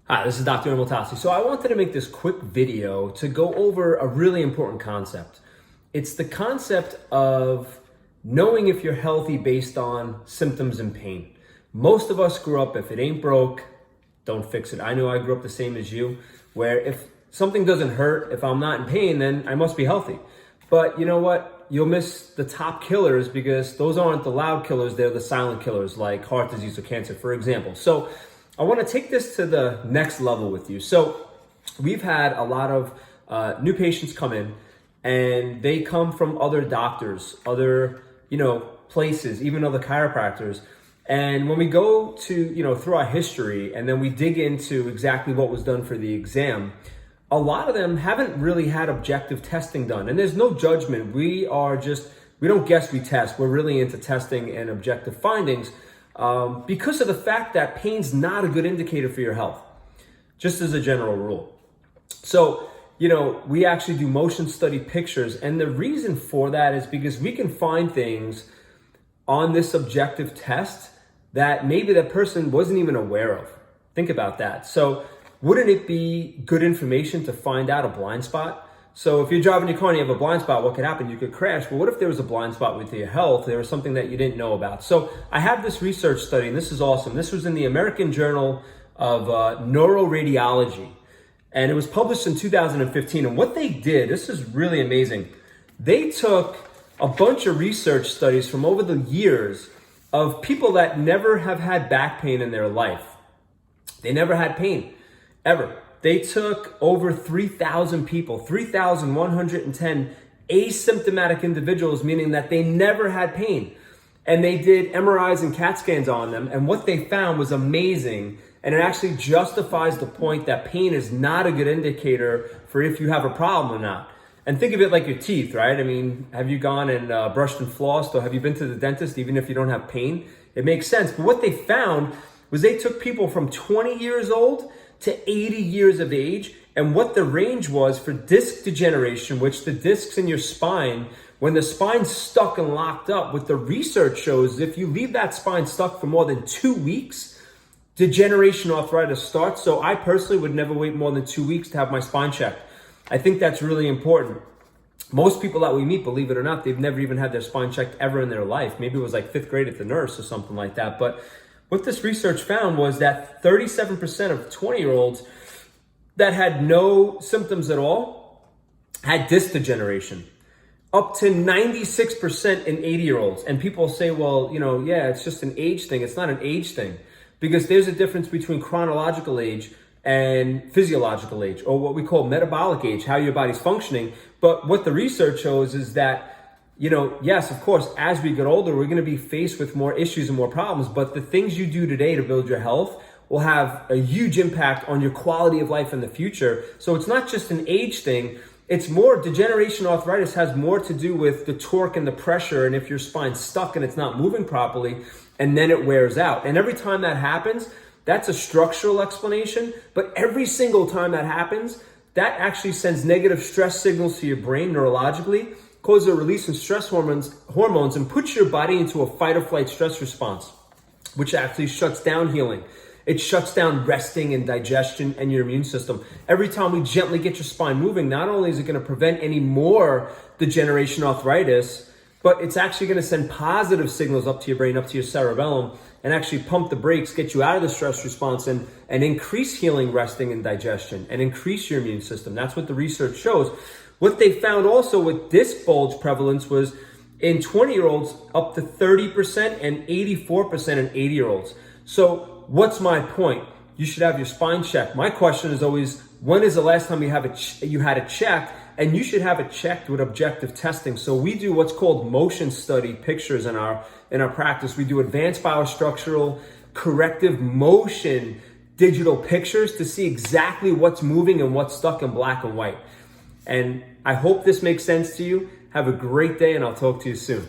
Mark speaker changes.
Speaker 1: Hi, this is Dr. Emil Tassi. So I wanted to make this quick video to go over a really important concept. It's the concept of knowing if you're healthy based on symptoms and pain. Most of us grew up, if it ain't broke, don't fix it. I know I grew up the same as you, where if something doesn't hurt, if I'm not in pain, then I must be healthy. But you know what? You'll miss the top killers because those aren't the loud killers, they're the silent killers like heart disease or cancer, for example. So I want to take this to the next level with you. So we've had a lot of new patients come in, and they come from other doctors, other, places, even other chiropractors. And when we go to, through our history, and then we dig into exactly what was done for the exam, a lot of them haven't really had objective testing done. And there's no judgment. We don't guess, we test. We're really into testing and objective findings. Because of the fact that pain's not a good indicator for your health, just as a general rule. So, we actually do motion study pictures. And the reason for that is because we can find things on this objective test that maybe that person wasn't even aware of. Think about that. So wouldn't it be good information to find out a blind spot? So if you're driving your car and you have a blind spot, what could happen? You could crash. But what if there was a blind spot with your health? There was something that you didn't know about. So I have this research study, and this is awesome. This was in the American Journal of Neuroradiology, and it was published in 2015. And what they did, this is really amazing. They took a bunch of research studies from over the years of people that never have had back pain in their life. They never had pain, ever. They took over 3,000 people, 3,110 asymptomatic individuals, meaning that they never had pain. And they did MRIs and CAT scans on them. And what they found was amazing. And it actually justifies the point that pain is not a good indicator for if you have a problem or not. And think of it like your teeth, right? I mean, have you gone and brushed and flossed, or have you been to the dentist even if you don't have pain? It makes sense. But what they found was they took people from 20 years old to 80 years of age, and what the range was for disc degeneration, which the discs in your spine, when the spine's stuck and locked up, what the research shows, if you leave that spine stuck for more than 2 weeks, degeneration arthritis starts. So I personally would never wait more than 2 weeks to have my spine checked. I think that's really important. Most people that we meet, believe it or not, they've never even had their spine checked ever in their life. Maybe it was like 5th grade at the nurse or something like that. But what this research found was that 37% of 20-year-olds that had no symptoms at all had disc degeneration, up to 96% in 80-year-olds. And people say, well, it's just an age thing. It's not an age thing, because there's a difference between chronological age and physiological age, or what we call metabolic age, how your body's functioning. But what the research shows is that yes, of course, as we get older, we're going to be faced with more issues and more problems. But the things you do today to build your health will have a huge impact on your quality of life in the future. So it's not just an age thing. It's more, degeneration arthritis has more to do with the torque and the pressure, and if your spine's stuck and it's not moving properly, and then it wears out. And every time that happens, that's a structural explanation. But every single time that happens, that actually sends negative stress signals to your brain neurologically, causes a release in stress hormones, and puts your body into a fight or flight stress response, which actually shuts down healing. It shuts down resting and digestion and your immune system. Every time we gently get your spine moving, not only is it going to prevent any more degeneration arthritis, but it's actually going to send positive signals up to your brain, up to your cerebellum, and actually pump the brakes, get you out of the stress response, and increase healing, resting, and digestion, and increase your immune system. That's what the research shows. What they found also with disc bulge prevalence was in 20-year-olds up to 30% and 84% in 80-year-olds. So what's my point? You should have your spine checked. My question is always, when is the last time you had it checked? And you should have it checked with objective testing. So we do what's called motion study pictures in our practice. We do advanced biostructural corrective motion digital pictures to see exactly what's moving and what's stuck in black and white. And I hope this makes sense to you. Have a great day, and I'll talk to you soon.